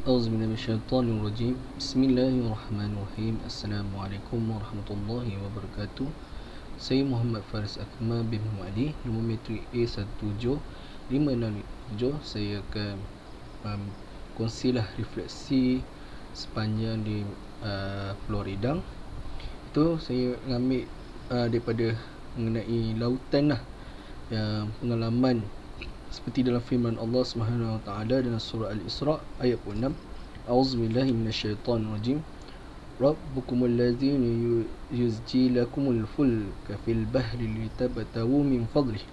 Auzubillahi Bismillahirrahmanirrahim. Assalamualaikum warahmatullahi wabarakatuh. Saya Muhammad Faris Akmal bin Muadi, nombor matrik A17567. Saya akan kongsilah refleksi sepanjang di Pulau Redang. Itu saya mengambil daripada mengenai lautan lah, pengalaman seperti dalam firman Allah Subhanahu Wa Taala dalam surah Al-Isra ayat 6. A'udzubillahi minasyaitonirrajim. Rabbukumul ladzina yuzji lakumul fulka fil bahri litabtagu min fadlih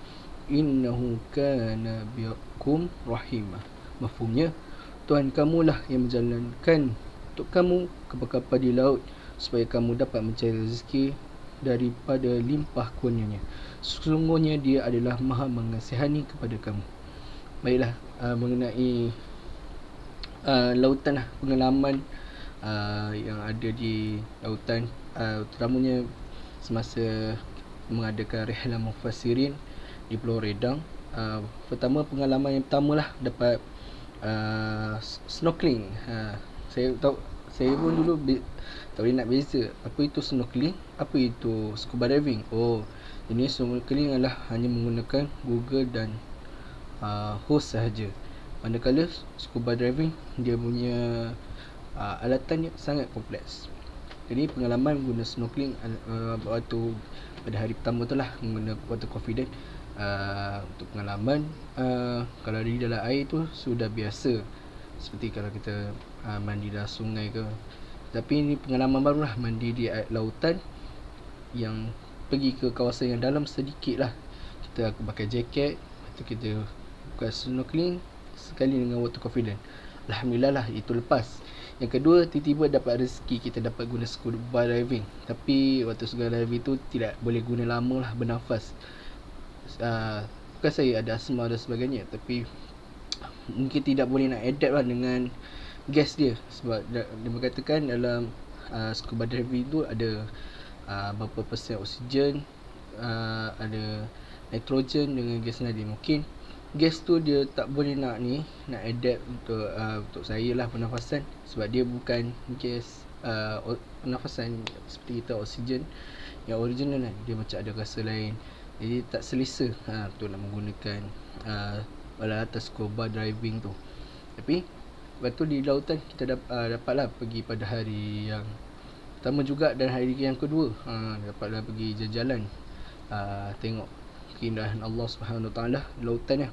innahu kana bikum rahimah. Mafhumnya, Tuhan kamulah yang menjalankan untuk kamu kapal-kapal di laut supaya kamu dapat mencari rezeki daripada limpah kurnianya. Sesungguhnya dia adalah maha mengasihani kepada kamu. Baiklah, mengenai lautan lah, pengalaman yang ada di lautan, terutamanya semasa mengadakan rihlah mufassirin di Pulau Redang. Pertama, pengalaman yang pertama lah dapat snorkeling. Saya pun dulu tak boleh nak beza apa itu snorkeling, apa itu scuba diving. Ini snorkeling adalah hanya menggunakan Google dan host sahaja. Manakala scuba diving dia punya alatan sangat kompleks. Jadi pengalaman guna snorkeling waktu pada hari pertama tu lah, guna water confident. Untuk pengalaman, kalau di dalam air tu sudah biasa, seperti kalau kita mandi dalam sungai ke. Tapi ini pengalaman baru lah, mandi di air lautan yang pergi ke kawasan yang dalam sedikit lah. Kita pakai jaket, kita bukan snorkeling sekali dengan water confident. Alhamdulillah lah, itu lepas. Yang kedua, tiba-tiba dapat rezeki, kita dapat guna scuba diving. Tapi waktu scuba diving tu tidak boleh guna lama lah, bernafas. Bukan saya ada asma dan sebagainya, tapi mungkin tidak boleh nak adapt lah dengan gas dia. Sebab dia berkatakan dalam scuba diving tu ada berapa persen oksigen, ada nitrogen dengan gas nadi. Mungkin gas tu dia tak boleh nak adapt untuk saya lah, pernafasan. Sebab dia bukan gas pernafasan seperti kita oksigen yang original lah. Dia macam ada rasa lain, jadi tak selesa untuk nak menggunakan alatan scuba diving tu. Tapi lepas tu di lautan kita dapatlah pergi pada hari yang pertama juga, dan hari yang kedua dapatlah pergi jalan-jalan, tengok keindahan Allah Subhanahu Wa Taala lautan lah.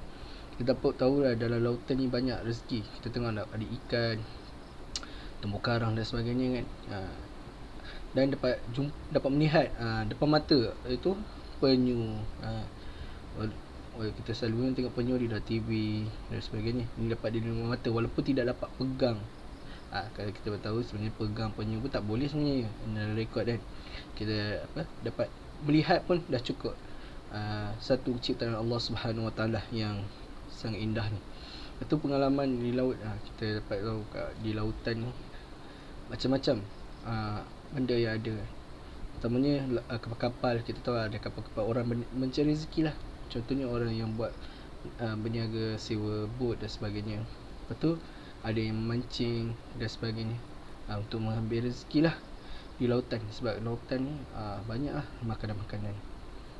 Kita dapat tahu lah dalam lautan ni banyak rezeki. Kita tengok ada ikan, terumbu karang dan sebagainya kan. Dan dapat melihat depan mata itu penyu. Kita selalu tengok penyu di dalam TV dan sebagainya. Ini dapat di depan mata walaupun tidak dapat pegang. Kalau kita tahu sebenarnya pegang penyu pun tak boleh sebenarnya dalam rekod kan. Kita dapat melihat pun dah cukup. Satu ciptaan Allah Subhanahu Wa Taala yang sangat indah ni. Itu pengalaman di laut. Kita dapat tahu di lautan ni macam-macam benda yang ada. Pertamanya kapal-kapal, kita tahu ada kapal-kapal orang mencari rezeki lah. Contohnya orang yang buat berniaga sewa bot dan sebagainya. Lepas tu ada yang memancing dan sebagainya, untuk mengambil rezeki lah di lautan. Sebab lautan ni banyak lah makanan-makanan.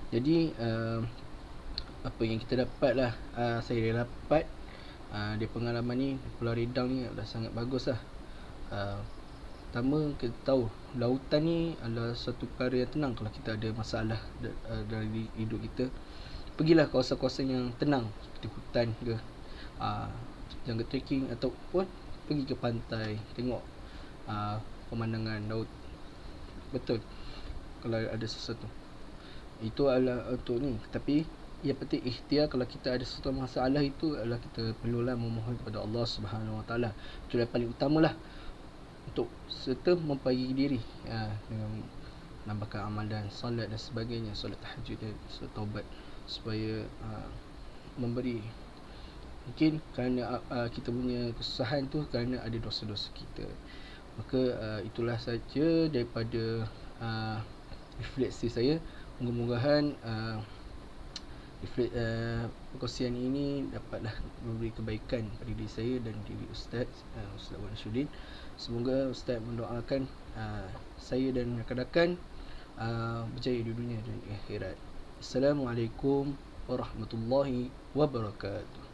Jadi apa yang kita dapat lah, saya dapat di pengalaman ni, Pulau Redang ni adalah sangat bagus lah. Pertama, kita tahu lautan ni adalah satu perkara yang tenang. Kalau kita ada masalah dalam hidup kita, pergilah kawasan-kawasan yang tenang seperti hutan ke, jungle trekking, ataupun pergi ke pantai, tengok pemandangan laut. Betul, kalau ada sesuatu itu adalah untuk ni. Tapi yang penting ikhtiar. Kalau kita ada sesuatu masalah, itu adalah kita perlulah memohon kepada Allah Subhanahu Wa Taala. Itu yang paling utamalah, untuk serta memperbaiki diri dengan menambahkan amalan, solat dan sebagainya, solat tahajud dan solat taubat, supaya memberi. Mungkin kerana kita punya kesusahan tu kerana ada dosa-dosa kita. Maka itulah saja daripada refleksi saya. Mudah-mudahan perkongsian ini dapatlah memberi kebaikan pada diri saya dan diri Ustaz Wan Syudin. Semoga Ustaz mendoakan saya dan rakan-rakan berjaya di dunia dan akhirat. Assalamualaikum warahmatullahi wabarakatuh.